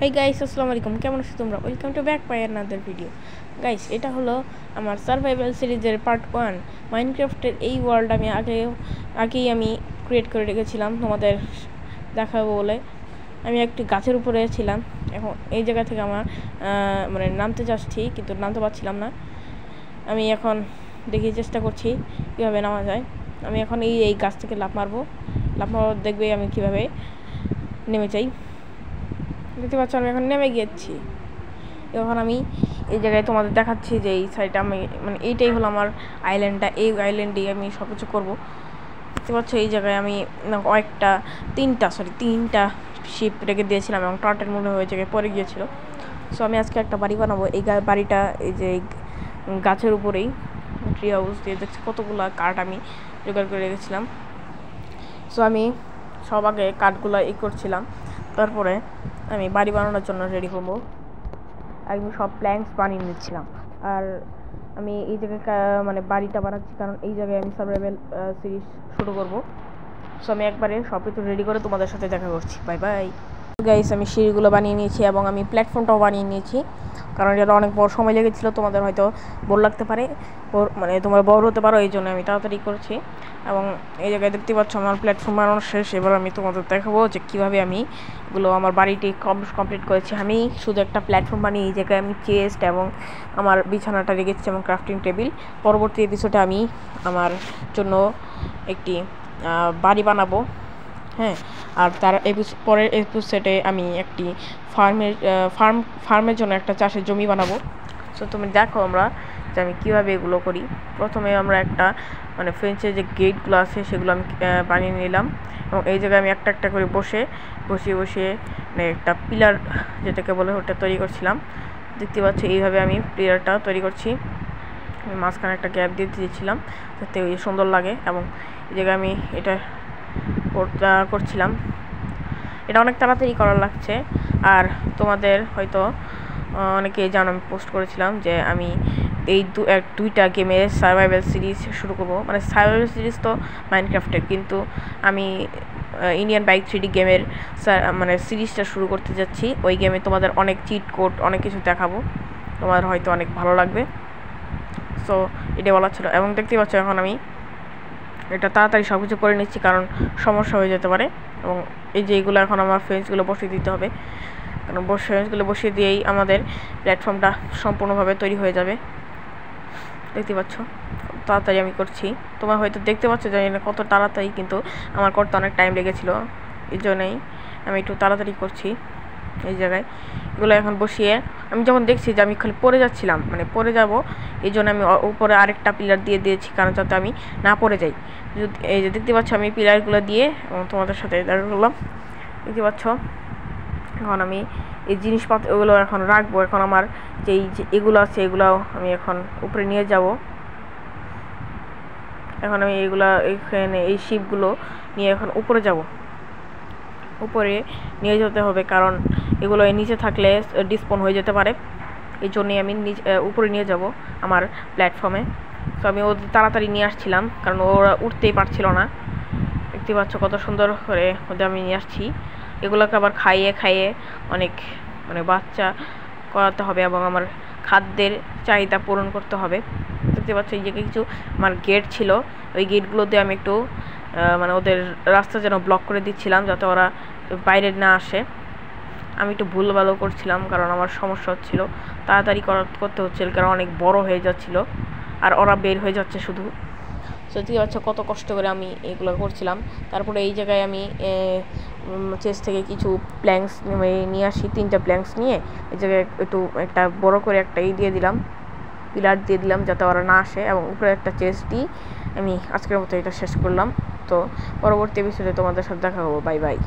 Hi guys, আসসালামু আলাইকুম। কেমন আছো তোমরা? Welcome to back my another video. Guys, এটা হলো আমার সার্ভাইভাল সিরিজের পার্ট 1। মাইনক্রাফটের এই ওয়ার্ল্ড আমি আগেই আমি ক্রিয়েট করে রেখেছিলাম তোমাদের দেখাবো বলে। আমি একটি গাছের উপরে ছিলাম। এখন এই জায়গা থেকে আমার মানে নামতে যাচ্ছি, কিন্তু নামতে পারছিলাম না। আমি এখন দেখি চেষ্টা করছি কীভাবে নামা যায়। আমি এখন এই গাছ থেকে লাফ মারবো। দেখবে আমি কীভাবে নেমে যাই। দেখতে পাচ্ছ আমি এখন নেমে গিয়েছি। এখন আমি এই জায়গায় তোমাদের দেখাচ্ছি যে এই সাইডটা আমি মানে এইটাই হলো আমার আইল্যান্ডটা। এই আইল্যান্ডেই আমি সব কিছু করবো। দেখতে পাচ্ছ এই জায়গায় আমি তিনটা শিপ রেখে দিয়েছিলাম এবং টার্টেল মনে হয়ে জায়গায় পরে গিয়েছিল। সো আমি আজকে একটা বাড়ি বানাবো। এই বাড়িটা এই যে গাছের উপরেই ট্রি হাউস দিয়ে দেখছি কতগুলো কাঠ আমি জোগাড় করে রেখেছিলাম। সো আমি সব আগে কাঠগুলো করছিলাম, তারপরে আমি বাড়ি বানানোর জন্য রেডি করবো। আমি সব প্ল্যাঙ্কস বানিয়ে নিচ্ছিলাম। আর আমি এই জায়গায় মানে বাড়িটা বানাচ্ছি কারণ এই জায়গায় আমি সার্ভাইভাল সিরিজ শুরু করবো। সো আমি একবারে সব কিছু রেডি করে তোমাদের সাথে দেখা করছি। Bye bye guys. আমি সিঁড়িগুলো বানিয়ে নিয়েছি এবং আমি প্ল্যাটফর্মটাও বানিয়ে নিয়েছি, কারণ এটা অনেক বড় সময় লেগেছিলো। তোমাদের হয়তো বোর লাগতে পারে, মানে তোমরা বড় হতে পারো, এই জন্য আমি তাড়াতাড়ি করছি। এবং এই জায়গায় দেখতে পাচ্ছ আমার প্ল্যাটফর্ম বানানো শেষ। এবার আমি তোমাদের দেখাবো যে কীভাবে আমি এগুলো আমার বাড়িটি কমপ্লিট করেছি। আমি শুধু একটা প্ল্যাটফর্ম বানিয়ে এই জায়গায় আমি চেস্ট এবং আমার বিছানাটা রেখেছি এবং ক্রাফটিং টেবিল। পরবর্তী এপিসোডে আমি আমার জন্য একটি বাড়ি বানাবো। হ্যাঁ, আর তার পরের এপিসোডে আমি একটি ফার্মের জন্য একটা চাষের জমি বানাবো। সো তুমি দেখো আমরা যে আমি কীভাবে এগুলো করি। প্রথমে আমরা একটা মানে ফ্রেঞ্চের যে গেটগুলো আছে সেগুলো আমি বানিয়ে নিলাম এবং এই জায়গায় আমি একটা একটা করে বসিয়ে মানে একটা পিলার যেটাকে বলে ওটা তৈরি করছিলাম। দেখতে পাচ্ছি এইভাবে আমি পিলারটা তৈরি করছি। আমি মাঝখানে একটা গ্যাপ দিয়ে দিয়েছিলাম যাতে ওই সুন্দর লাগে, এবং এই জায়গায় আমি এটা করছিলাম। এটা অনেক তাড়াতাড়ি করার লাগছে। আর তোমাদের হয়তো অনেকেই জানো আমি পোস্ট করেছিলাম যে আমি এই দুইটা গেমের সার্ভাইভাল সিরিজ শুরু করবো। মানে সার্ভাইভাল সিরিজ তো মাইনক্রাফটের, কিন্তু আমি ইন্ডিয়ান বাইক 3D গেমের মানে সিরিজটা শুরু করতে যাচ্ছি। ওই গেমে তোমাদের অনেক চিট কোড অনেক কিছু দেখাবো, তোমাদের হয়তো অনেক ভালো লাগবে। সো এটা বলা ছিল। এবং দেখতে পাচ্ছ এখন আমি এটা তাড়াতাড়ি সব কিছু করে নিচ্ছি কারণ সমস্যা হয়ে যেতে পারে। এবং এই যে এইগুলো এখন আমার ফ্রেঞ্চগুলো বসিয়ে দিতে হবে, কারণ ফ্রেঞ্চগুলো বসিয়ে দিয়েই আমাদের প্ল্যাটফর্মটা সম্পূর্ণভাবে তৈরি হয়ে যাবে। দেখতে পাচ্ছ তাড়াতাড়ি আমি করছি। তোমার হয়তো দেখতে পাচ্ছ জানি না কত তাড়াতাড়ি, কিন্তু আমার করতে অনেক টাইম লেগেছিলো। এই জন্যই আমি একটু তাড়াতাড়ি করছি। এই জায়গায় এগুলো এখন বসিয়ে আমি যখন দেখছি যে আমি খালি পড়ে যাচ্ছিলাম, মানে পড়ে যাব, এই জন্য আমি উপরে আরেকটা পিলার দিয়ে দিয়েছি কারণ যাতে আমি না পড়ে যাই। এই যে দেখতে পাচ্ছ আমি পিলারগুলো দিয়ে তোমাদের সাথে দেখা করলাম। দেখতে পাচ্ছ এখন আমি এই জিনিসপত্র ওগুলো এখন রাখবো। এখন আমার যে এগুলো আছে এগুলাও আমি এখন উপরে নিয়ে যাব। এখন আমি এখানে এই শিপগুলো নিয়ে এখন উপরে যাব। উপরে নিয়ে যেতে হবে কারণ এগুলো নিচে থাকলে ডিসপন হয়ে যেতে পারে। এই জন্যই আমি উপরে নিয়ে যাব আমার প্ল্যাটফর্মে। তো আমি ওদের তাড়াতাড়ি নিয়ে আসছিলাম কারণ ওরা উঠতেই পারছিল না। দেখতে পাচ্ছ কত সুন্দর করে ওদের আমি নিয়ে আসছি। এগুলোকে আবার খাইয়ে অনেক মানে বাচ্চা করাতে হবে এবং আমার খাদ্যের চাহিদা পূরণ করতে হবে। দেখতে পাচ্ছ এই যে কিছু আমার গেট ছিল, ওই গেটগুলো দিয়ে আমি একটু মানে ওদের রাস্তা যেন ব্লক করে দিচ্ছিলাম যাতে ওরা বাইরে না আসে। আমি একটু ভুলভালও করছিলাম কারণ আমার সমস্যা হচ্ছিল, তাড়াতাড়ি করতে হচ্ছিল কারণ অনেক বড় হয়ে যাচ্ছিল আর ওরা বের হয়ে যাচ্ছে শুধু। সত্যি হচ্ছে কত কষ্ট করে আমি এগুলো করছিলাম। তারপরে এই জায়গায় আমি চেস্ট থেকে কিছু প্ল্যাঙ্কস নিয়ে আসি, 3টা প্ল্যাঙ্কস নিয়ে এই জায়গায় একটু একটা বড় করে একটা দিয়ে দিলাম, পিলার দিয়ে দিলাম যাতে ওরা না আসে, এবং উপরে একটা চেস্ট দিই। আমি আজকের মতো এটা শেষ করলাম। তো পরবর্তী এপিসোডে তোমাদের সাথে দেখা হবো। Bye bye.